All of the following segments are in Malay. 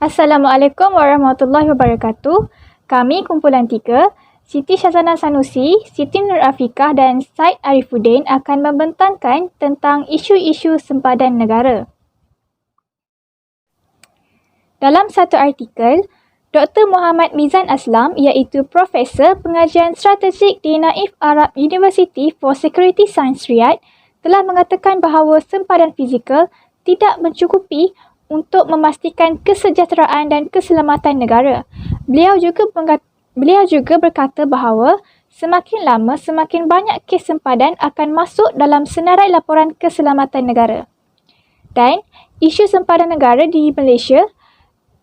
Assalamualaikum warahmatullahi wabarakatuh. Kami kumpulan 3, Siti Syazana Sanusi, Siti Nur Afiqah dan Said Arifuddin akan membentangkan tentang isu-isu sempadan negara. Dalam satu artikel, Dr. Muhammad Mizan Aslam iaitu Profesor Pengajian Strategik di Naif Arab University for Security Science Riyadh telah mengatakan bahawa sempadan fizikal tidak mencukupi untuk memastikan kesejahteraan dan keselamatan negara. Beliau juga berkata bahawa semakin lama semakin banyak kes sempadan akan masuk dalam senarai laporan keselamatan negara. Dan isu sempadan negara di Malaysia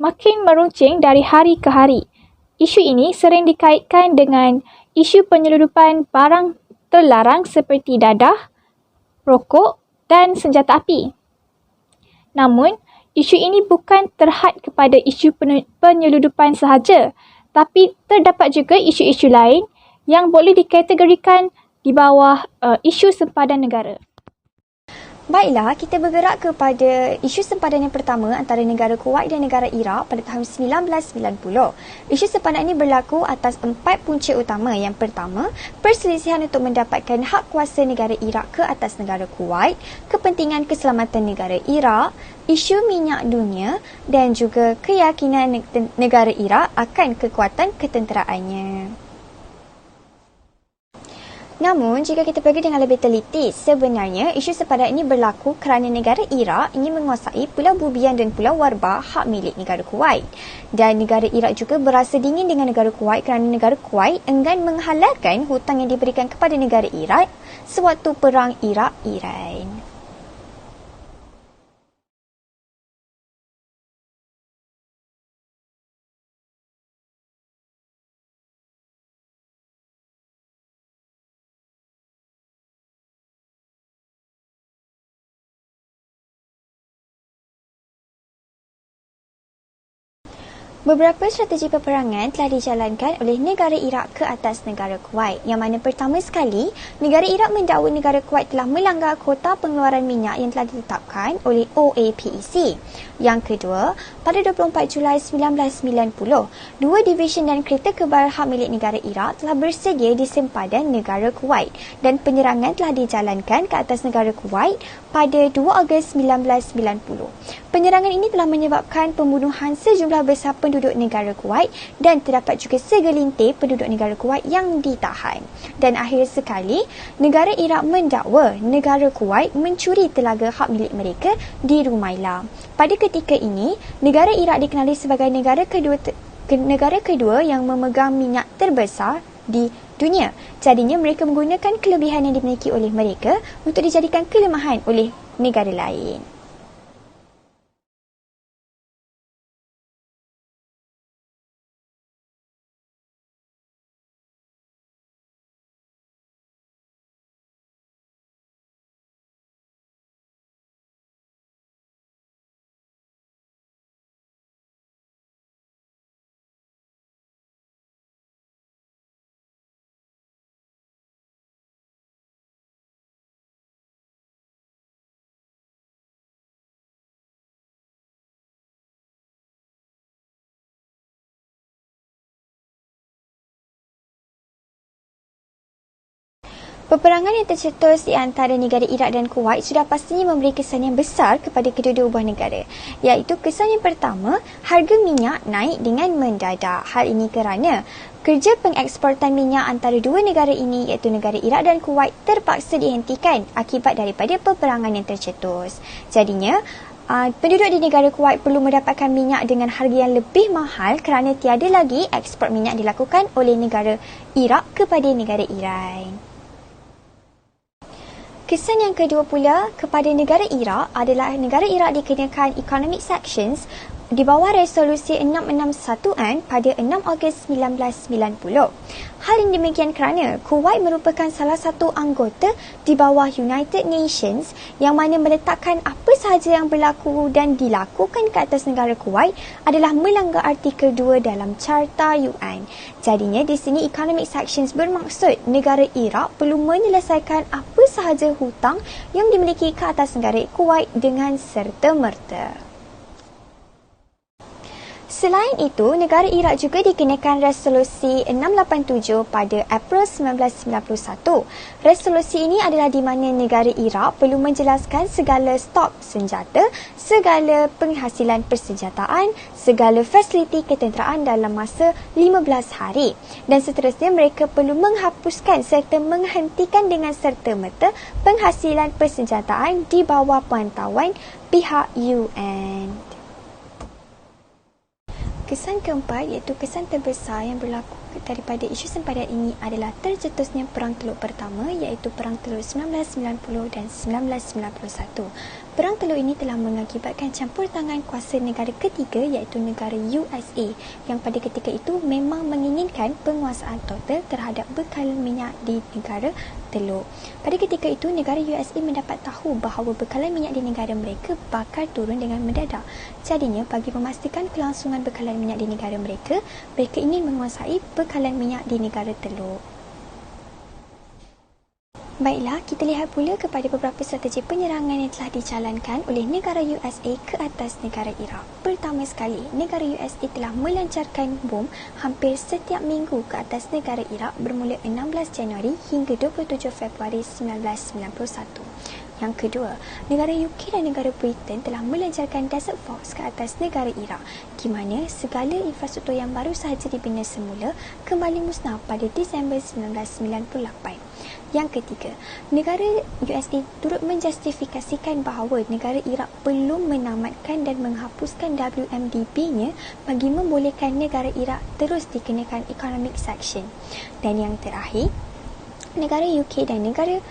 makin meruncing dari hari ke hari. Isu ini sering dikaitkan dengan isu penyelundupan barang terlarang seperti dadah, rokok dan senjata api. Namun, isu ini bukan terhad kepada isu penyelundupan sahaja, tapi terdapat juga isu-isu lain yang boleh dikategorikan di bawah isu sempadan negara. Baiklah, kita bergerak kepada isu sempadan yang pertama antara negara Kuwait dan negara Iraq pada tahun 1990. Isu sempadan ini berlaku atas 4 punca utama. Yang pertama, perselisihan untuk mendapatkan hak kuasa negara Iraq ke atas negara Kuwait, kepentingan keselamatan negara Iraq, isu minyak dunia dan juga keyakinan negara Iraq akan kekuatan ketenteraannya. Namun, jika kita pergi dengan lebih teliti, sebenarnya isu sempadan ini berlaku kerana negara Iraq ingin menguasai Pulau Bubiyan dan Pulau Warba, hak milik negara Kuwait. Dan negara Iraq juga berasa dingin dengan negara Kuwait kerana negara Kuwait enggan menghalalkan hutang yang diberikan kepada negara Iraq sewaktu perang Iraq-Iran. Beberapa strategi peperangan telah dijalankan oleh negara Iraq ke atas negara Kuwait. Yang mana pertama sekali, negara Iraq mendakwa negara Kuwait telah melanggar kota pengeluaran minyak yang telah ditetapkan oleh OAPEC. Yang kedua, pada 24 Julai 1990, dua division dan kereta kebal hak milik negara Iraq telah bersedia di sempadan negara Kuwait dan penyerangan telah dijalankan ke atas negara Kuwait pada 2 Ogos 1990. Penyerangan ini telah menyebabkan pembunuhan sejumlah besar penduduk negara Kuwait dan terdapat juga segelintir penduduk negara Kuwait yang ditahan. Dan akhir sekali, negara Iraq mendakwa negara Kuwait mencuri telaga hak milik mereka di Rumaila. Pada ketika ini, negara Iraq dikenali sebagai negara kedua yang memegang minyak terbesar di dunia. Jadinya mereka menggunakan kelebihan yang dimiliki oleh mereka untuk dijadikan kelemahan oleh negara lain. Peperangan yang tercetus di antara negara Iraq dan Kuwait sudah pastinya memberi kesan yang besar kepada kedua-dua buah negara. Iaitu kesan yang pertama, harga minyak naik dengan mendadak. Hal ini kerana kerja pengeksportan minyak antara dua negara ini iaitu negara Iraq dan Kuwait terpaksa dihentikan akibat daripada peperangan yang tercetus. Jadinya, penduduk di negara Kuwait perlu mendapatkan minyak dengan harga yang lebih mahal kerana tiada lagi ekspor minyak dilakukan oleh negara Iraq kepada negara Iran. Kesan yang kedua pula kepada negara Iraq adalah negara Iraq dikenakan economic sanctions di bawah resolusi 661-an pada 6 Ogos 1990. Hal ini demikian kerana Kuwait merupakan salah satu anggota di bawah United Nations yang mana meletakkan apa sahaja yang berlaku dan dilakukan ke atas negara Kuwait adalah melanggar artikel 2 dalam Carta UN. Jadinya di sini economic sanctions bermaksud negara Iraq perlu menyelesaikan apa sahaja hutang yang dimiliki ke atas negara Kuwait dengan serta-merta. Selain itu, negara Iraq juga dikenakan Resolusi 687 pada April 1991. Resolusi ini adalah di mana negara Iraq perlu menjelaskan segala stok senjata, segala penghasilan persenjataan, segala fasiliti ketenteraan dalam masa 15 hari. Dan seterusnya, mereka perlu menghapuskan serta menghentikan dengan serta-merta penghasilan persenjataan di bawah pantauan pihak UN. Kesan keempat iaitu kesan terbesar yang berlaku daripada isu sempadan ini adalah tercetusnya Perang Teluk Pertama iaitu Perang Teluk 1990 dan 1991. Perang Teluk ini telah mengakibatkan campur tangan kuasa negara ketiga iaitu negara USA yang pada ketika itu memang menginginkan penguasaan total terhadap bekalan minyak di negara Teluk. Pada ketika itu, negara USA mendapat tahu bahawa bekalan minyak di negara mereka bakal turun dengan mendadak. Jadinya, bagi memastikan kelangsungan bekalan minyak di negara mereka, mereka ingin menguasai bekalan minyak di negara Teluk. Baiklah, kita lihat pula kepada beberapa strategi penyerangan yang telah dijalankan oleh negara USA ke atas negara Iraq. Pertama sekali, negara USA telah melancarkan bom hampir setiap minggu ke atas negara Iraq bermula 16 Januari hingga 27 Februari 1991. Yang kedua, negara UK dan negara Britain telah melancarkan Desert Fox ke atas negara Iraq, di mana segala infrastruktur yang baru sahaja dibina semula kembali musnah pada Disember 1998. Yang ketiga, negara USA turut menjustifikasikan bahawa negara Iraq belum menamatkan dan menghapuskan WMDP-nya bagi membolehkan negara Iraq terus dikenakan economic sanction. Dan yang terakhir, negara UK dan negara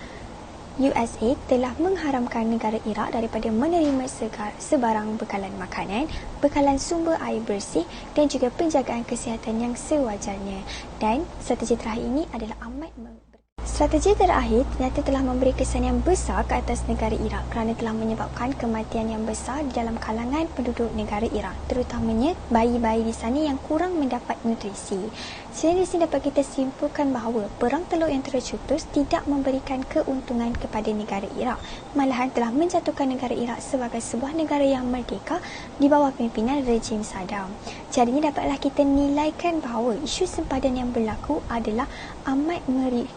USA telah mengharamkan negara Iraq daripada menerima sebarang bekalan makanan, bekalan sumber air bersih dan juga penjagaan kesihatan yang sewajarnya. Dan strategi terakhir ini adalah Strategi terakhir ternyata telah memberi kesan yang besar ke atas negara Iraq kerana telah menyebabkan kematian yang besar di dalam kalangan penduduk negara Iraq, terutamanya bayi-bayi di sana yang kurang mendapat nutrisi. Sehingga di sini dapat kita simpulkan bahawa Perang Teluk yang tercetus tidak memberikan keuntungan kepada negara Iraq, malahan telah menjatuhkan negara Iraq sebagai sebuah negara yang merdeka di bawah pimpinan rejim Saddam. Jadinya dapatlah kita nilaikan bahawa isu sempadan yang berlaku adalah amat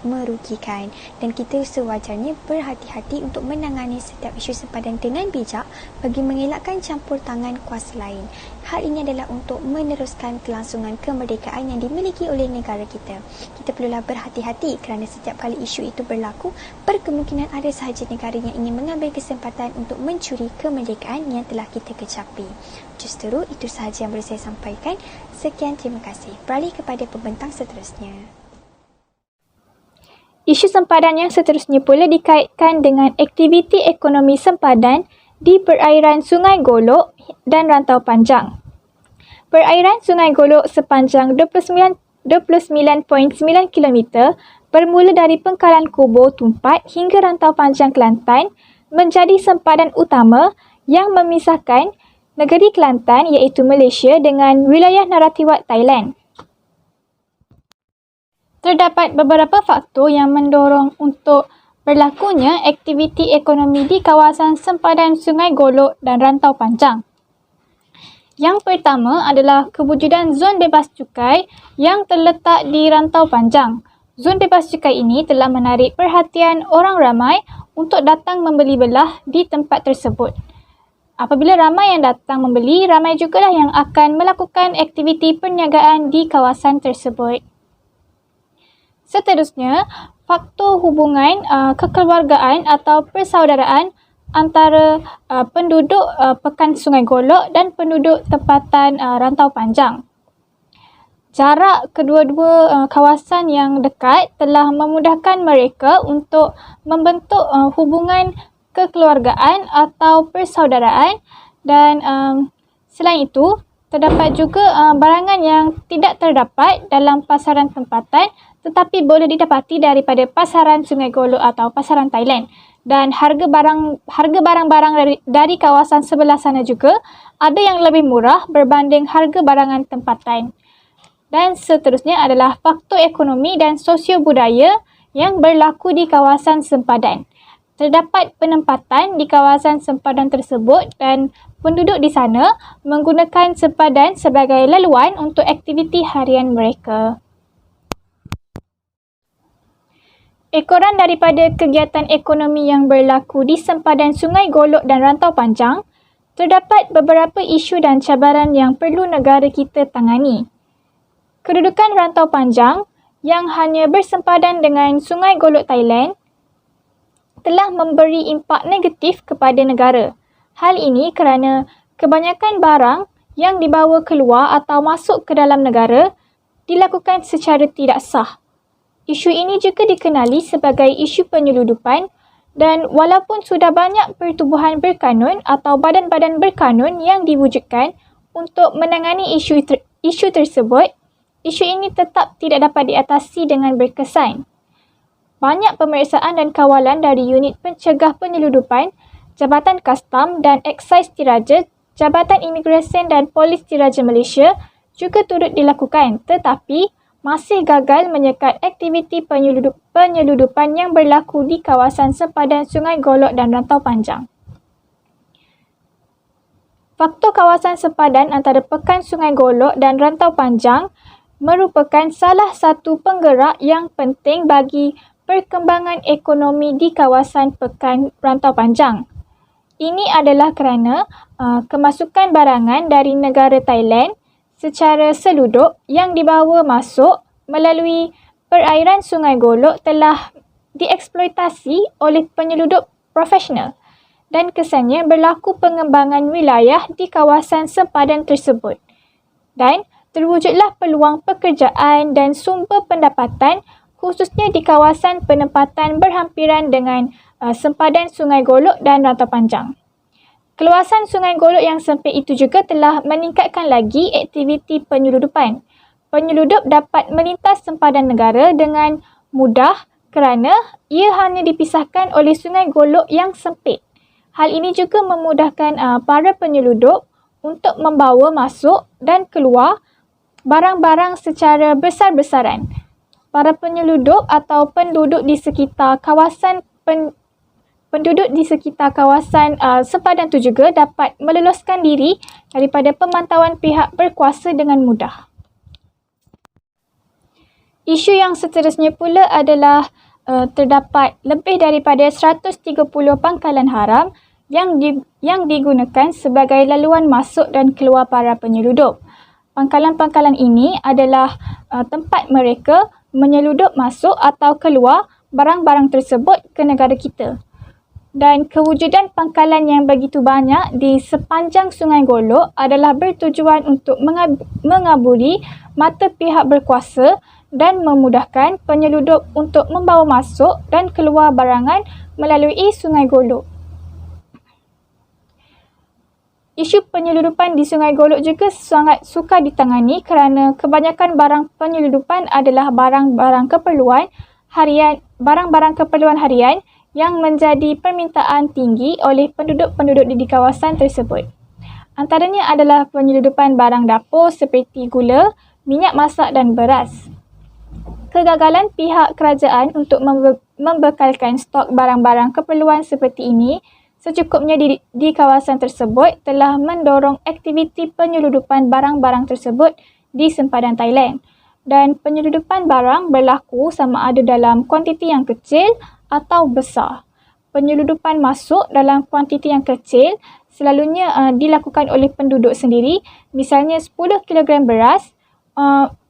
merugikan dan kita sewajarnya berhati-hati untuk menangani setiap isu sempadan dengan bijak bagi mengelakkan campur tangan kuasa lain. Hal ini adalah untuk meneruskan kelangsungan kemerdekaan yang dimiliki oleh negara kita. Kita perlulah berhati-hati kerana setiap kali isu itu berlaku, berkemungkinan ada sahaja negara yang ingin mengambil kesempatan untuk mencuri kemerdekaan yang telah kita kecapi. Justeru, itu sahaja yang boleh saya sampaikan. Sekian, terima kasih. Beralih kepada pembentang seterusnya. Isu sempadan yang seterusnya pula dikaitkan dengan aktiviti ekonomi sempadan di perairan Sungai Golok dan Rantau Panjang. Perairan Sungai Golok sepanjang 29.9 km bermula dari Pengkalan Kubur Tumpat hingga Rantau Panjang Kelantan menjadi sempadan utama yang memisahkan negeri Kelantan iaitu Malaysia dengan wilayah Narathiwat Thailand. Terdapat beberapa faktor yang mendorong untuk berlakunya aktiviti ekonomi di kawasan sempadan Sungai Golok dan Rantau Panjang. Yang pertama adalah kewujudan zon bebas cukai yang terletak di Rantau Panjang. Zon bebas cukai ini telah menarik perhatian orang ramai untuk datang membeli belah di tempat tersebut. Apabila ramai yang datang membeli, ramai jugalah yang akan melakukan aktiviti perniagaan di kawasan tersebut. Seterusnya, faktor hubungan kekeluargaan atau persaudaraan antara penduduk Pekan Sungai Golok dan penduduk tempatan Rantau Panjang. Jarak kedua-dua kawasan yang dekat telah memudahkan mereka untuk membentuk hubungan kekeluargaan atau persaudaraan dan selain itu, terdapat juga barangan yang tidak terdapat dalam pasaran tempatan tetapi boleh didapati daripada pasaran Sungai Golok atau pasaran Thailand. Dan harga barang-barang dari kawasan sebelah sana juga ada yang lebih murah berbanding harga barangan tempatan. Dan seterusnya adalah faktor ekonomi dan sosio-budaya yang berlaku di kawasan sempadan. Terdapat penempatan di kawasan sempadan tersebut dan penduduk di sana menggunakan sempadan sebagai laluan untuk aktiviti harian mereka. Ekoran daripada kegiatan ekonomi yang berlaku di sempadan Sungai Golok dan Rantau Panjang, terdapat beberapa isu dan cabaran yang perlu negara kita tangani. Kedudukan Rantau Panjang yang hanya bersempadan dengan Sungai Golok Thailand telah memberi impak negatif kepada negara. Hal ini kerana kebanyakan barang yang dibawa keluar atau masuk ke dalam negara dilakukan secara tidak sah. Isu ini juga dikenali sebagai isu penyeludupan dan walaupun sudah banyak pertubuhan berkanun atau badan-badan berkanun yang diwujudkan untuk menangani isu tersebut, isu ini tetap tidak dapat diatasi dengan berkesan. Banyak pemeriksaan dan kawalan dari unit pencegah penyeludupan, Jabatan Kastam dan Eksais Diraja, Jabatan Imigresen dan Polis Diraja Malaysia juga turut dilakukan, tetapi masih gagal menyekat aktiviti penyeludupan yang berlaku di kawasan sempadan Sungai Golok dan Rantau Panjang. Faktor kawasan sempadan antara Pekan Sungai Golok dan Rantau Panjang merupakan salah satu penggerak yang penting bagi perkembangan ekonomi di kawasan Pekan Rantau Panjang. Ini adalah kerana kemasukan barangan dari negara Thailand secara seluduk yang dibawa masuk melalui perairan Sungai Golok telah dieksploitasi oleh penyeludup profesional dan kesannya berlaku pengembangan wilayah di kawasan sempadan tersebut. Dan terwujudlah peluang pekerjaan dan sumber pendapatan khususnya di kawasan penempatan berhampiran dengan sempadan Sungai Golok dan Rantau Panjang. Keluasan Sungai Golok yang sempit itu juga telah meningkatkan lagi aktiviti penyeludupan. Penyeludup dapat melintas sempadan negara dengan mudah kerana ia hanya dipisahkan oleh Sungai Golok yang sempit. Hal ini juga memudahkan para penyeludup untuk membawa masuk dan keluar barang-barang secara besar-besaran. Para penyeludup atau penduduk di sekitar kawasan sempadan itu juga dapat meloloskan diri daripada pemantauan pihak berkuasa dengan mudah. Isu yang seterusnya pula adalah terdapat lebih daripada 130 pangkalan haram yang digunakan sebagai laluan masuk dan keluar para penyeludup. Pangkalan-pangkalan ini adalah tempat mereka menyeludup masuk atau keluar barang-barang tersebut ke negara kita. Dan kewujudan pangkalan yang begitu banyak di sepanjang Sungai Golok adalah bertujuan untuk mengaburi mata pihak berkuasa dan memudahkan penyeludup untuk membawa masuk dan keluar barangan melalui Sungai Golok. Isu penyeludupan di Sungai Golok juga sangat sukar ditangani kerana kebanyakan barang penyeludupan adalah barang-barang keperluan harian yang menjadi permintaan tinggi oleh penduduk-penduduk di kawasan tersebut. Antaranya adalah penyeludupan barang dapur seperti gula, minyak masak dan beras. Kegagalan pihak kerajaan untuk membekalkan stok barang-barang keperluan seperti ini secukupnya di kawasan tersebut telah mendorong aktiviti penyeludupan barang-barang tersebut di sempadan Thailand. Dan penyeludupan barang berlaku sama ada dalam kuantiti yang kecil atau besar. Penyeludupan masuk dalam kuantiti yang kecil selalunya dilakukan oleh penduduk sendiri. Misalnya 10 kg beras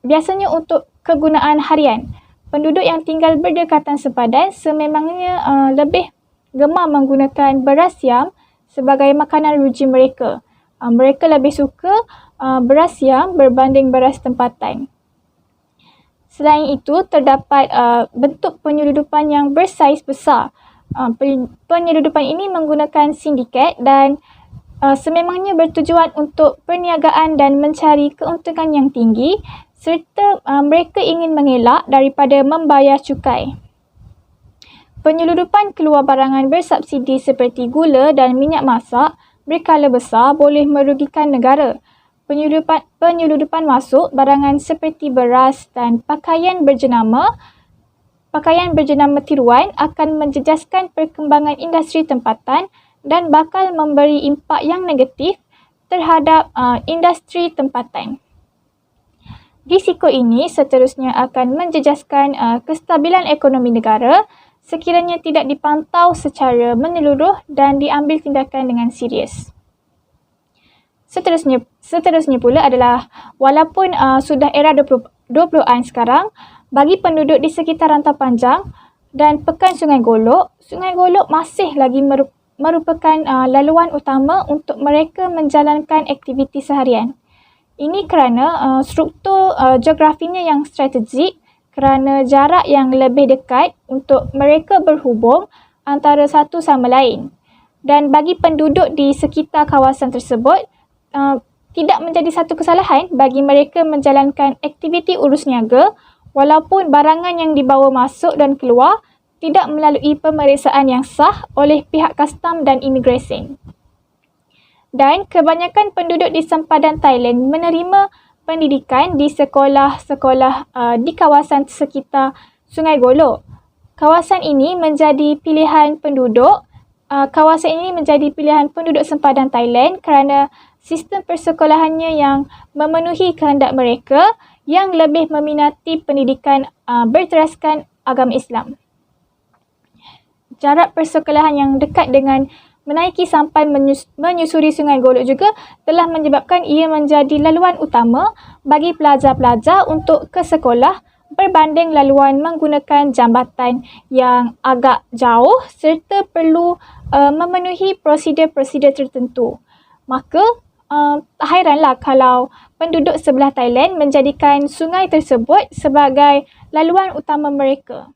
biasanya untuk kegunaan harian. Penduduk yang tinggal berdekatan sempadan sememangnya lebih gemar menggunakan beras yam sebagai makanan ruji mereka. Mereka lebih suka beras yam berbanding beras tempatan. Selain itu, terdapat bentuk penyeludupan yang bersaiz besar. Penyeludupan ini menggunakan sindiket dan sememangnya bertujuan untuk perniagaan dan mencari keuntungan yang tinggi serta mereka ingin mengelak daripada membayar cukai. Penyeludupan keluar barangan bersubsidi seperti gula dan minyak masak berskala besar boleh merugikan negara. Penyeludupan masuk barangan seperti beras dan pakaian berjenama pakaian berjenama tiruan akan menjejaskan perkembangan industri tempatan dan bakal memberi impak yang negatif terhadap industri tempatan. Risiko ini seterusnya akan menjejaskan kestabilan ekonomi negara sekiranya tidak dipantau secara menyeluruh dan diambil tindakan dengan serius. Seterusnya pula adalah walaupun sudah era 20-an sekarang, bagi penduduk di sekitar Rantau Panjang dan Pekan Sungai Golok masih lagi merupakan laluan utama untuk mereka menjalankan aktiviti seharian. Ini kerana struktur geografinya yang strategik, kerana jarak yang lebih dekat untuk mereka berhubung antara satu sama lain. Dan bagi penduduk di sekitar kawasan tersebut, tidak menjadi satu kesalahan bagi mereka menjalankan aktiviti urus niaga walaupun barangan yang dibawa masuk dan keluar tidak melalui pemeriksaan yang sah oleh pihak kastam dan imigresen. Dan kebanyakan penduduk di sempadan Thailand menerima pendidikan di sekolah-sekolah di kawasan sekitar Sungai Golok. Kawasan ini menjadi pilihan penduduk sempadan Thailand kerana sistem persekolahannya yang memenuhi kehendak mereka yang lebih meminati pendidikan berteraskan agama Islam. Jarak persekolahan yang dekat dengan menaiki sampan menyusuri Sungai Golok juga telah menyebabkan ia menjadi laluan utama bagi pelajar-pelajar untuk ke sekolah berbanding laluan menggunakan jambatan yang agak jauh serta perlu memenuhi prosedur-prosedur tertentu. Maka tak hairanlah kalau penduduk sebelah Thailand menjadikan sungai tersebut sebagai laluan utama mereka.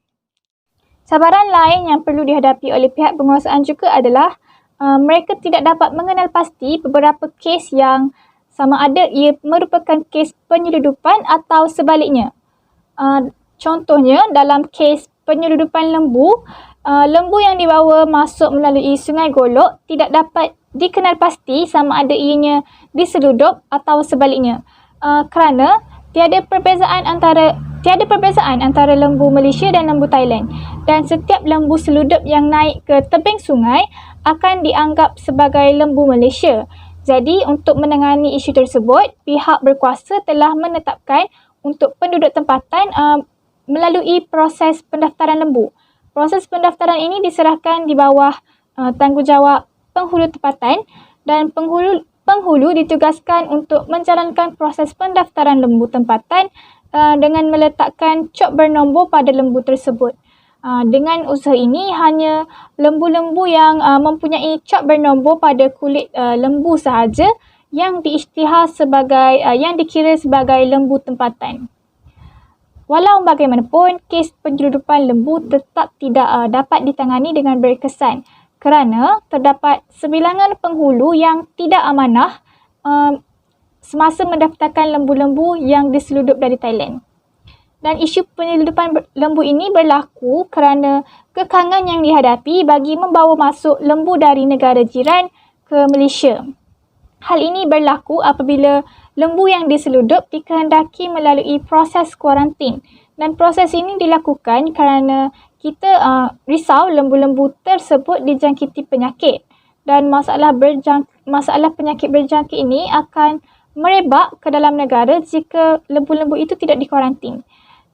Cabaran lain yang perlu dihadapi oleh pihak penguasaan juga adalah mereka tidak dapat mengenal pasti beberapa kes yang sama ada ia merupakan kes penyeludupan atau sebaliknya. Contohnya dalam kes penyeludupan lembu yang dibawa masuk melalui Sungai Golok tidak dapat dikenal pasti sama ada ianya diseludup atau sebaliknya. Kerana tiada perbezaan antara lembu Malaysia dan lembu Thailand, dan setiap lembu seludup yang naik ke tebing sungai akan dianggap sebagai lembu Malaysia. Jadi untuk menangani isu tersebut, pihak berkuasa telah menetapkan untuk penduduk tempatan melalui proses pendaftaran lembu. Proses pendaftaran ini diserahkan di bawah tanggungjawab penghulu tempatan, dan penghulu ditugaskan untuk menjalankan proses pendaftaran lembu tempatan dengan meletakkan cop bernombor pada lembu tersebut. Dengan usaha ini, hanya lembu-lembu yang mempunyai cop bernombor pada kulit lembu sahaja yang yang dikira sebagai lembu tempatan. Walau bagaimanapun, kes penyeludupan lembu tetap tidak dapat ditangani dengan berkesan kerana terdapat sebilangan penghulu yang tidak amanah semasa mendaftarkan lembu-lembu yang diseludup dari Thailand. Dan isu penyeludupan lembu ini berlaku kerana kekangan yang dihadapi bagi membawa masuk lembu dari negara jiran ke Malaysia. Hal ini berlaku apabila lembu yang diseludup dikehendaki melalui proses kuarantin, dan proses ini dilakukan kerana kita risau lembu-lembu tersebut dijangkiti penyakit, dan masalah penyakit berjangkit ini akan merebak ke dalam negara jika lembu-lembu itu tidak dikuarantin.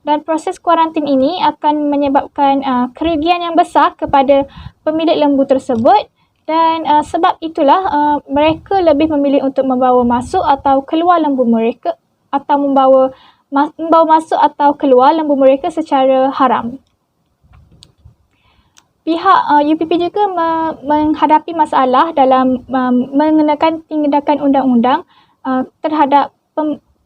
Dan proses kuarantin ini akan menyebabkan kerugian yang besar kepada pemilik lembu tersebut, dan sebab itulah mereka lebih memilih untuk membawa masuk atau keluar lembu mereka, atau membawa masuk atau keluar lembu mereka secara haram. Pihak UPP juga menghadapi masalah dalam mengenakan tindakan undang-undang terhadap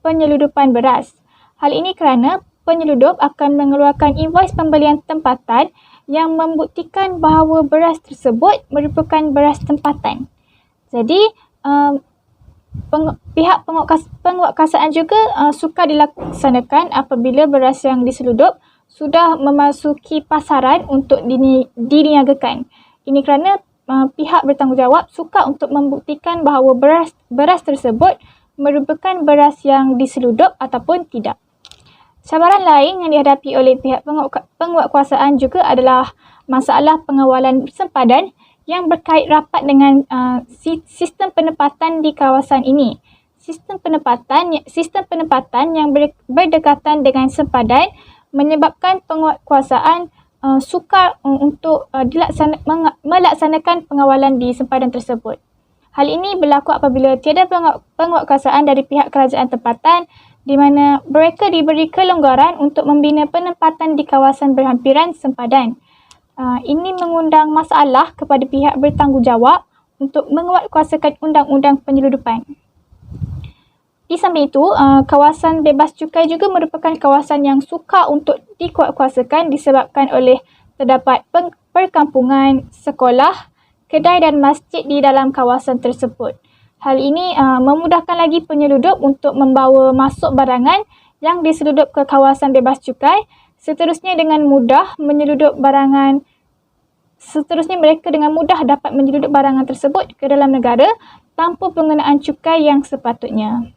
penyeludupan beras. Hal ini kerana penyeludup akan mengeluarkan invoice pembelian tempatan yang membuktikan bahawa beras tersebut merupakan beras tempatan. Jadi, pihak penguatkuasaan juga sukar dilaksanakan apabila beras yang diseludup sudah memasuki pasaran untuk diniagakan. Ini kerana pihak bertanggungjawab sukar untuk membuktikan bahawa beras tersebut merupakan beras yang diseludup ataupun tidak. Cabaran lain yang dihadapi oleh pihak penguatkuasaan juga adalah masalah pengawalan sempadan yang berkait rapat dengan sistem penempatan di kawasan ini. Sistem penempatan yang berdekatan dengan sempadan menyebabkan penguatkuasaan sukar untuk melaksanakan pengawalan di sempadan tersebut. Hal ini berlaku apabila tiada penguatkuasaan dari pihak kerajaan tempatan di mana mereka diberi kelonggaran untuk membina penempatan di kawasan berhampiran sempadan. Ini mengundang masalah kepada pihak bertanggungjawab untuk menguatkuasakan undang-undang penyeludupan. Di samping itu, kawasan bebas cukai juga merupakan kawasan yang sukar untuk dikuatkuasakan disebabkan oleh terdapat perkampungan, sekolah, kedai dan masjid di dalam kawasan tersebut. Hal ini memudahkan lagi penyeludup untuk membawa masuk barangan yang diseludup ke kawasan bebas cukai. Seterusnya mereka dengan mudah dapat menyeludup barangan tersebut ke dalam negara tanpa pengenaan cukai yang sepatutnya.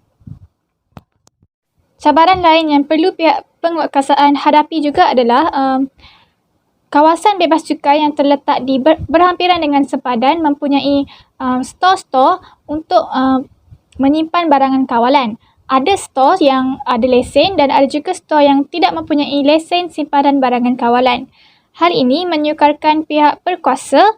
Cabaran lain yang perlu pihak penguatkuasaan hadapi juga adalah kawasan bebas cukai yang terletak di berhampiran dengan sempadan mempunyai store-store untuk menyimpan barangan kawalan. Ada store yang ada lesen dan ada juga store yang tidak mempunyai lesen simpanan barangan kawalan. Hal ini menyukarkan pihak berkuasa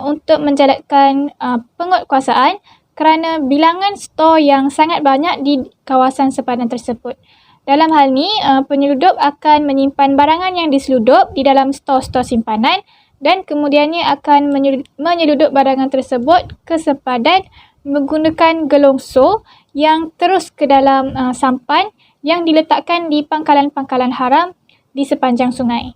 untuk menjalankan penguatkuasaan kerana bilangan store yang sangat banyak di kawasan sempadan tersebut. Dalam hal ini, penyeludup akan menyimpan barangan yang diseludup di dalam store-store simpanan dan kemudiannya akan menyeludup barangan tersebut ke sempadan menggunakan gelongso yang terus ke dalam sampan yang diletakkan di pangkalan-pangkalan haram di sepanjang sungai.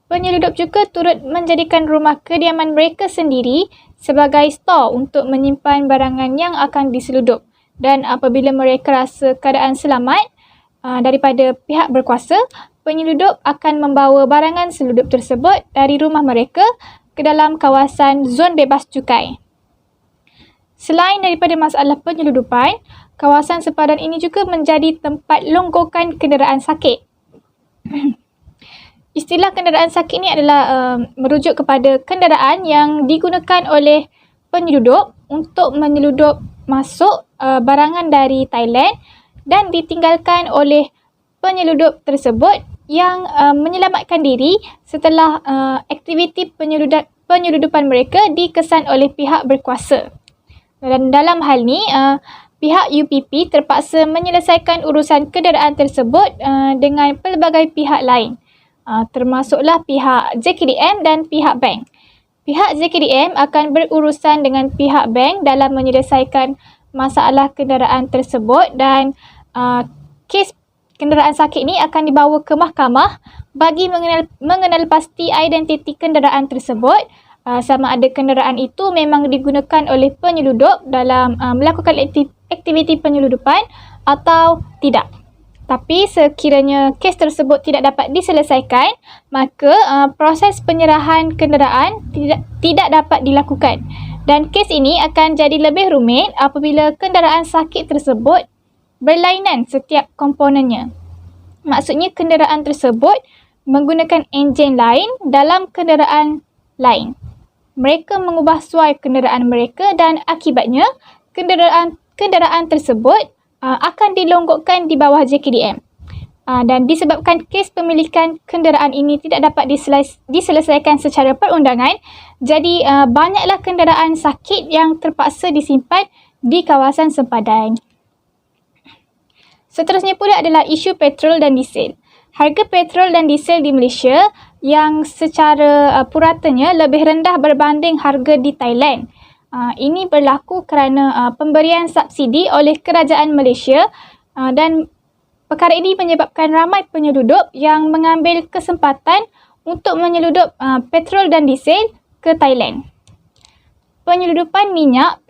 Penyeludup juga turut menjadikan rumah kediaman mereka sendiri sebagai store untuk menyimpan barangan yang akan diseludup. Dan apabila mereka rasa keadaan selamat daripada pihak berkuasa, penyeludup akan membawa barangan seludup tersebut dari rumah mereka ke dalam kawasan zon bebas cukai. Selain daripada masalah penyeludupan, kawasan sempadan ini juga menjadi tempat longgokan kenderaan sakit. Istilah kenderaan sakit ini adalah merujuk kepada kenderaan yang digunakan oleh penyeludup untuk menyeludup masuk barangan dari Thailand dan ditinggalkan oleh penyeludup tersebut yang menyelamatkan diri setelah aktiviti penyeludupan mereka dikesan oleh pihak berkuasa. Dan dalam hal ini, pihak UPP terpaksa menyelesaikan urusan kenderaan tersebut dengan pelbagai pihak lain, termasuklah pihak JKDM dan pihak bank. Pihak JKDM akan berurusan dengan pihak bank dalam menyelesaikan masalah kenderaan tersebut dan kes kenderaan sakit ini akan dibawa ke mahkamah bagi mengenal pasti identiti kenderaan tersebut, sama ada kenderaan itu memang digunakan oleh penyeludup dalam melakukan aktiviti penyeludupan atau tidak. Tapi sekiranya kes tersebut tidak dapat diselesaikan, maka proses penyerahan kenderaan tidak dapat dilakukan. Dan kes ini akan jadi lebih rumit apabila kenderaan sakit tersebut berlainan setiap komponennya. Maksudnya kenderaan tersebut menggunakan enjin lain dalam kenderaan lain. Mereka mengubah suai kenderaan mereka dan akibatnya kenderaan tersebut akan dilonggokkan di bawah JKDM. Dan disebabkan kes pemilikan kenderaan ini tidak dapat diselesaikan secara perundangan, jadi banyaklah kenderaan sakit yang terpaksa disimpan di kawasan sempadan. Seterusnya pula adalah isu petrol dan diesel. Harga petrol dan diesel di Malaysia yang secara puratanya lebih rendah berbanding harga di Thailand. Ini berlaku kerana pemberian subsidi oleh kerajaan Malaysia dan perkara ini menyebabkan ramai penyeludup yang mengambil kesempatan untuk menyeludup petrol dan diesel ke Thailand. Penyeludupan minyak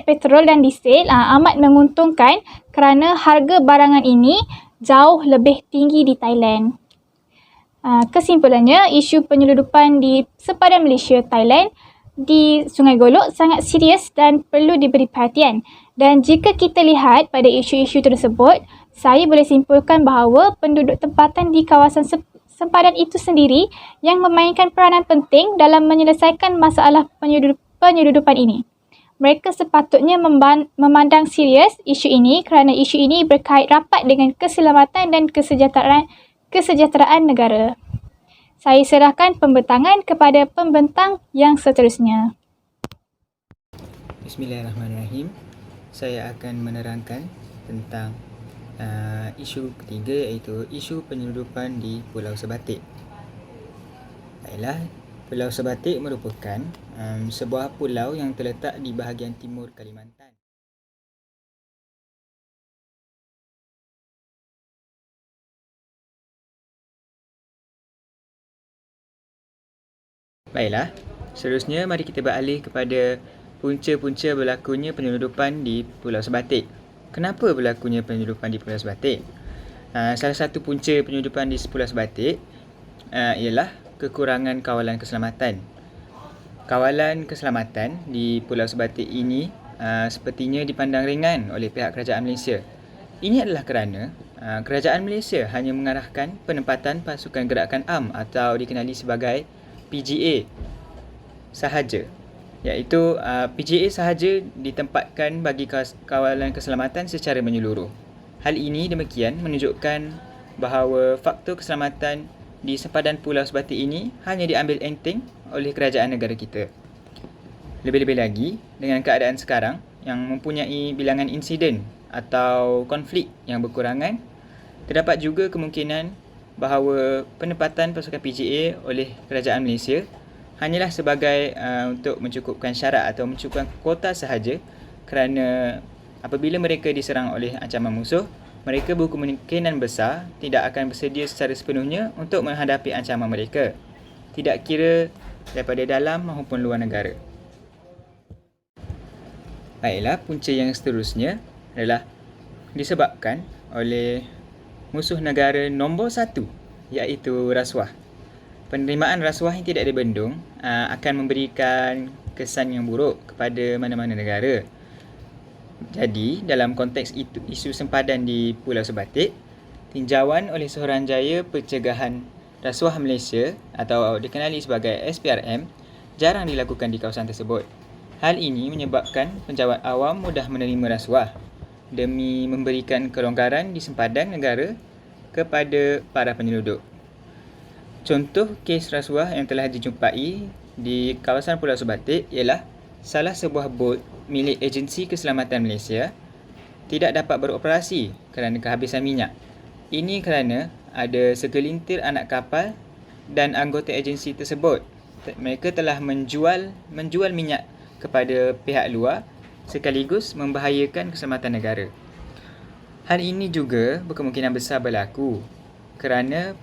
petrol dan diesel amat menguntungkan kerana harga barangan ini jauh lebih tinggi di Thailand. Kesimpulannya, isu penyeludupan di sepadan Malaysia, Thailand di Sungai Golok sangat serius dan perlu diberi perhatian. Dan jika kita lihat pada isu-isu tersebut, saya boleh simpulkan bahawa penduduk tempatan di kawasan sempadan itu sendiri yang memainkan peranan penting dalam menyelesaikan masalah penyeludupan ini. Mereka sepatutnya memandang serius isu ini kerana isu ini berkait rapat dengan keselamatan dan kesejahteraan negara. Saya serahkan pembentangan kepada pembentang yang seterusnya. Bismillahirrahmanirrahim. Saya akan menerangkan tentang isu ketiga, iaitu isu penyeludupan di Pulau Sebatik. Baiklah, Pulau Sebatik merupakan sebuah pulau yang terletak di bahagian timur Kalimantan. Baiklah, seterusnya mari kita beralih kepada punca-punca berlakunya penyeludupan di Pulau Sebatik. Kenapa berlakunya penyeludupan di Pulau Sebatik? Salah satu punca penyeludupan di Pulau Sebatik ialah kekurangan kawalan keselamatan. Kawalan keselamatan di Pulau Sebatik ini sepertinya dipandang ringan oleh pihak kerajaan Malaysia. Ini adalah kerana kerajaan Malaysia hanya mengarahkan penempatan pasukan gerakan AM atau dikenali sebagai PGA sahaja, iaitu PGA sahaja ditempatkan bagi kawalan keselamatan secara menyeluruh. Hal ini demikian menunjukkan bahawa faktor keselamatan di sempadan Pulau Sebatik ini hanya diambil enteng oleh kerajaan negara kita. Lebih-lebih lagi, dengan keadaan sekarang yang mempunyai bilangan insiden atau konflik yang berkurangan, terdapat juga kemungkinan bahawa penempatan pasukan PGA oleh kerajaan Malaysia hanyalah sebagai untuk mencukupkan syarat atau mencukupkan kuota sahaja, kerana apabila mereka diserang oleh ancaman musuh, mereka berkemungkinan besar tidak akan bersedia secara sepenuhnya untuk menghadapi ancaman mereka, tidak kira daripada dalam maupun luar negara. Baiklah, punca yang seterusnya adalah disebabkan oleh musuh negara nombor 1, iaitu rasuah. Penerimaan rasuah yang tidak dibendung akan memberikan kesan yang buruk kepada mana-mana negara. Jadi, dalam konteks isu sempadan di Pulau Sebatik, tinjauan oleh Suruhanjaya Pencegahan Rasuah Malaysia atau dikenali sebagai SPRM jarang dilakukan di kawasan tersebut. Hal ini menyebabkan penjawat awam mudah menerima rasuah demi memberikan kelonggaran di sempadan negara kepada para penyelundup. Contoh kes rasuah yang telah dijumpai di kawasan Pulau Sebatik ialah salah sebuah bot milik Agensi Keselamatan Malaysia tidak dapat beroperasi kerana kehabisan minyak. Ini kerana ada segelintir anak kapal dan anggota agensi tersebut. Mereka telah menjual minyak kepada pihak luar sekaligus membahayakan keselamatan negara. Hal ini juga berkemungkinan besar berlaku kerana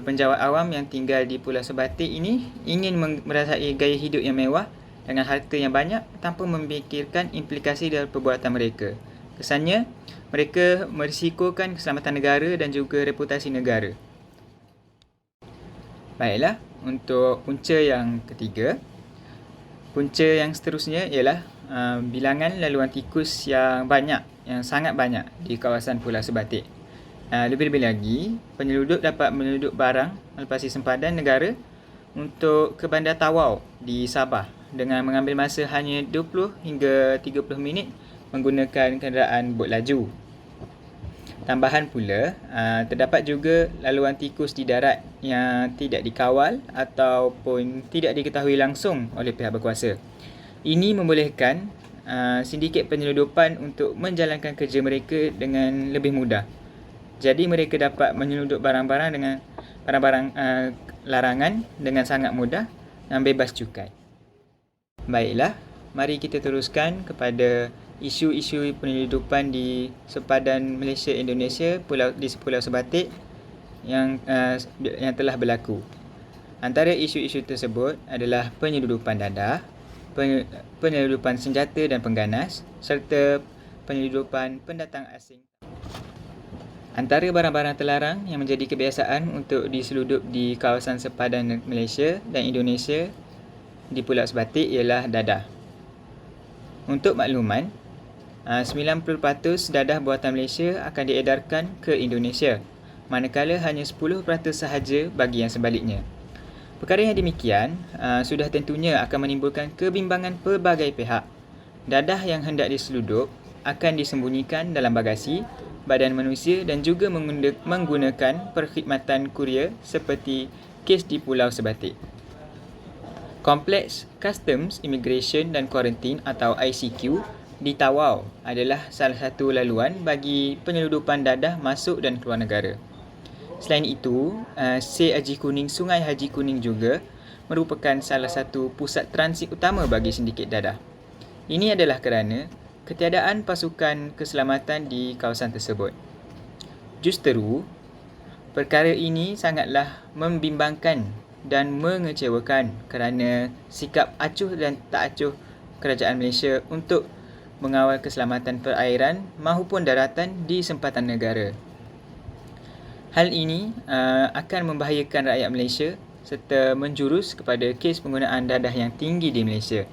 penjawat awam yang tinggal di Pulau Sebatik ini ingin merasai gaya hidup yang mewah dengan harta yang banyak tanpa memikirkan implikasi dari perbuatan mereka. Kesannya, mereka merisikokan keselamatan negara dan juga reputasi negara. Baiklah, untuk punca yang ketiga. Punca yang seterusnya ialah bilangan laluan tikus yang sangat banyak di kawasan Pulau Sebatik. Lebih-lebih lagi, penyeludup dapat menyelundup barang melepasi sempadan negara untuk ke Bandar Tawau di Sabah dengan mengambil masa hanya 20 hingga 30 minit menggunakan kenderaan bot laju. Tambahan pula, terdapat juga laluan tikus di darat yang tidak dikawal ataupun tidak diketahui langsung oleh pihak berkuasa. Ini membolehkan sindiket penyelundupan untuk menjalankan kerja mereka dengan lebih mudah. Jadi mereka dapat menyelundup barang-barang larangan dengan sangat mudah dan bebas cukai. Baiklah, mari kita teruskan kepada isu-isu penyeludupan di sempadan Malaysia Indonesia di Pulau Sebatik yang telah berlaku. Antara isu-isu tersebut adalah penyeludupan dadah, penyeludupan senjata dan pengganas serta penyeludupan pendatang asing. Antara barang-barang terlarang yang menjadi kebiasaan untuk diseludup di kawasan sempadan Malaysia dan Indonesia di Pulau Sebatik ialah dadah. Untuk makluman, 90% dadah buatan Malaysia akan diedarkan ke Indonesia, manakala hanya 10% sahaja bagi yang sebaliknya. Perkara yang demikian sudah tentunya akan menimbulkan kebimbangan pelbagai pihak. Dadah yang hendak diseludup akan disembunyikan dalam bagasi, badan manusia dan juga menggunakan perkhidmatan kurier seperti kes di Pulau Sebatik. Kompleks Customs, Immigration dan Quarantine atau ICQ di Tawau adalah salah satu laluan bagi penyeludupan dadah masuk dan keluar negara. Selain itu, Sir Haji Kuning Sungai Haji Kuning juga merupakan salah satu pusat transit utama bagi sindiket dadah. Ini adalah kerana ketiadaan pasukan keselamatan di kawasan tersebut. Justeru, perkara ini sangatlah membimbangkan dan mengecewakan kerana sikap acuh dan tak acuh kerajaan Malaysia untuk mengawal keselamatan perairan mahupun daratan di sempatan negara. Hal ini akan membahayakan rakyat Malaysia serta menjurus kepada kes penggunaan dadah yang tinggi di Malaysia.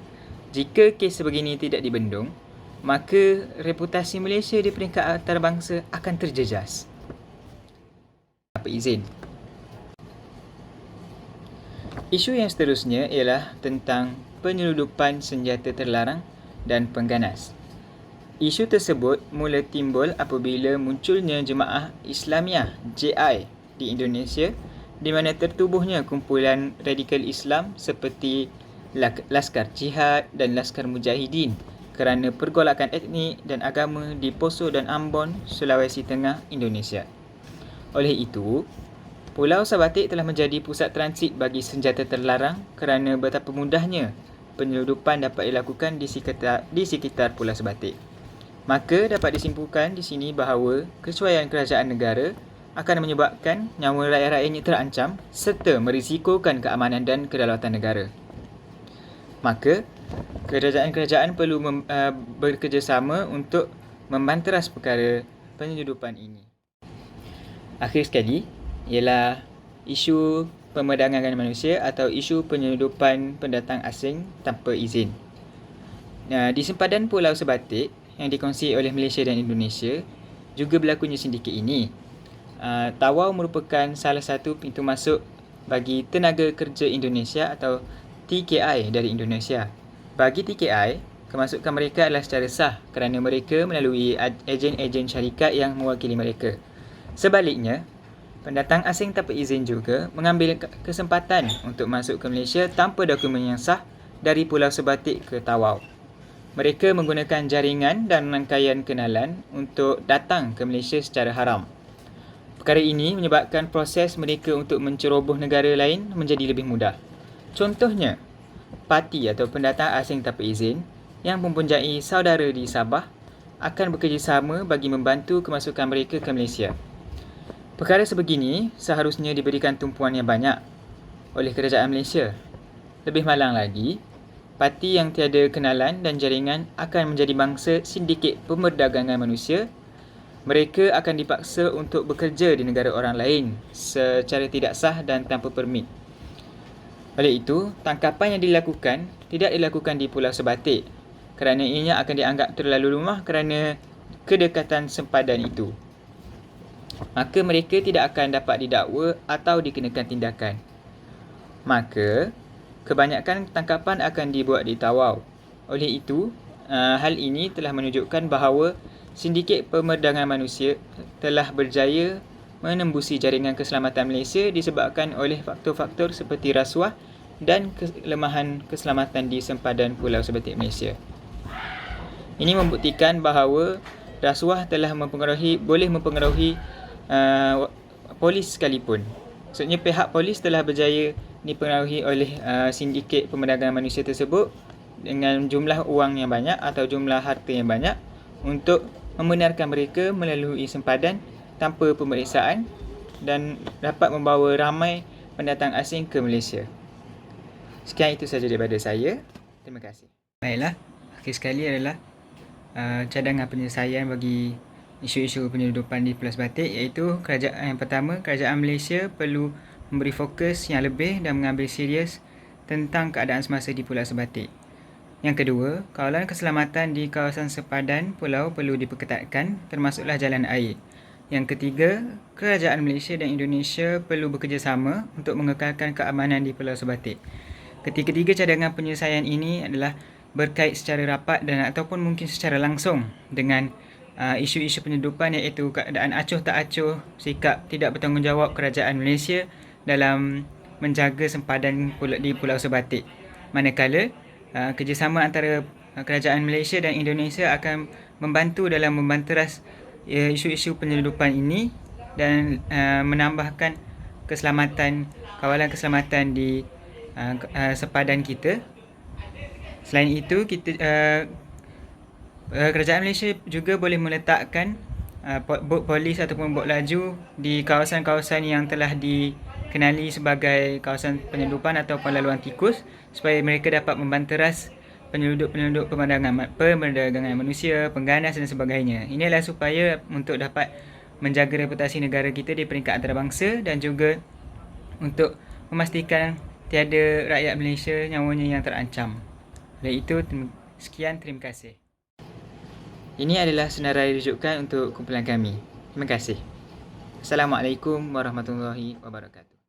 Jika kes sebegini tidak dibendung, maka reputasi Malaysia di peringkat antarabangsa akan terjejas. Apa izin? Isu yang seterusnya ialah tentang penyeludupan senjata terlarang dan pengganas. Isu tersebut mula timbul apabila munculnya Jemaah Islamiah JI di Indonesia, di mana tertubuhnya kumpulan radikal Islam seperti Laskar Jihad dan Laskar Mujahidin kerana pergolakan etnik dan agama di Poso dan Ambon, Sulawesi Tengah, Indonesia. Oleh itu, Pulau Sebatik telah menjadi pusat transit bagi senjata terlarang kerana betapa mudahnya penyeludupan dapat dilakukan di sekitar Pulau Sebatik. Maka dapat disimpulkan di sini bahawa kesuaian kerajaan negara akan menyebabkan nyawa rakyat-rakyatnya terancam serta merisikokan keamanan dan kedaulatan negara. Maka, kerajaan-kerajaan perlu bekerjasama untuk membanteras perkara penyeludupan ini. Akhir sekali, ialah isu pemerdagangan manusia atau isu penyeludupan pendatang asing tanpa izin. Di sempadan Pulau Sebatik yang dikongsi oleh Malaysia dan Indonesia, juga berlakunya sindiket ini. Tawau merupakan salah satu pintu masuk bagi tenaga kerja Indonesia atau TKI dari Indonesia. Bagi TKI, kemasukan mereka adalah secara sah kerana mereka melalui ejen-ejen syarikat yang mewakili mereka. Sebaliknya, pendatang asing tanpa izin juga mengambil kesempatan untuk masuk ke Malaysia tanpa dokumen yang sah dari Pulau Sebatik ke Tawau. Mereka menggunakan jaringan dan rangkaian kenalan untuk datang ke Malaysia secara haram. Perkara ini menyebabkan proses mereka untuk menceroboh negara lain menjadi lebih mudah. Contohnya, parti atau pendatang asing tanpa izin yang mempunyai saudara di Sabah akan bekerjasama bagi membantu kemasukan mereka ke Malaysia. Perkara sebegini seharusnya diberikan tumpuan yang banyak oleh kerajaan Malaysia. Lebih malang lagi, parti yang tiada kenalan dan jaringan akan menjadi bangsa sindiket pemerdagangan manusia. Mereka akan dipaksa untuk bekerja di negara orang lain secara tidak sah dan tanpa permit. Oleh itu, tangkapan yang dilakukan tidak dilakukan di Pulau Sebatik kerana ianya akan dianggap terlalu lemah kerana kedekatan sempadan itu. Maka mereka tidak akan dapat didakwa atau dikenakan tindakan. Maka, kebanyakan tangkapan akan dibuat di Tawau. Oleh itu, hal ini telah menunjukkan bahawa sindiket pemerdagangan manusia telah berjaya menembusi jaringan keselamatan Malaysia disebabkan oleh faktor-faktor seperti rasuah dan kelemahan keselamatan di sempadan Pulau Sebatik Malaysia. Ini membuktikan bahawa rasuah telah boleh mempengaruhi polis sekalipun. Maksudnya pihak polis telah berjaya dipengaruhi oleh sindiket pemerdagangan manusia tersebut dengan jumlah wang yang banyak atau jumlah harta yang banyak untuk membenarkan mereka melalui sempadan tanpa pemeriksaan dan dapat membawa ramai pendatang asing ke Malaysia. Sekian itu sahaja daripada saya. Terima kasih. Baiklah, akhir sekali adalah cadangan penyelesaian bagi isu-isu penyeludupan di Pulau Sebatik, iaitu yang pertama, kerajaan Malaysia perlu memberi fokus yang lebih dan mengambil serius tentang keadaan semasa di Pulau Sebatik. Yang kedua, kawalan keselamatan di kawasan sepadan pulau perlu diperketatkan, termasuklah jalan air. Yang ketiga, kerajaan Malaysia dan Indonesia perlu bekerjasama untuk mengekalkan keamanan di Pulau Sebatik. Ketiga-tiga cadangan penyelesaian ini adalah berkait secara rapat dan ataupun mungkin secara langsung dengan isu-isu penyeludupan, iaitu keadaan acuh tak acuh, sikap tidak bertanggungjawab kerajaan Malaysia dalam menjaga sempadan di Pulau Sebatik. Manakala kerjasama antara kerajaan Malaysia dan Indonesia akan membantu dalam membanteras isu-isu penyeludupan ini dan menambahkan kawalan keselamatan di sepadan kita. Selain itu, kerajaan Malaysia juga boleh meletakkan bot polis ataupun bot laju di kawasan-kawasan yang telah dikenali sebagai kawasan penyeludupan atau laluan tikus, supaya mereka dapat membanteras penyelundup perdagangan manusia, pengganas dan sebagainya. Ini adalah supaya untuk dapat menjaga reputasi negara kita di peringkat antarabangsa dan juga untuk memastikan tiada rakyat Malaysia nyawanya yang terancam. Oleh itu, sekian, terima kasih. Ini adalah senarai rujukan untuk kumpulan kami. Terima kasih. Assalamualaikum warahmatullahi wabarakatuh.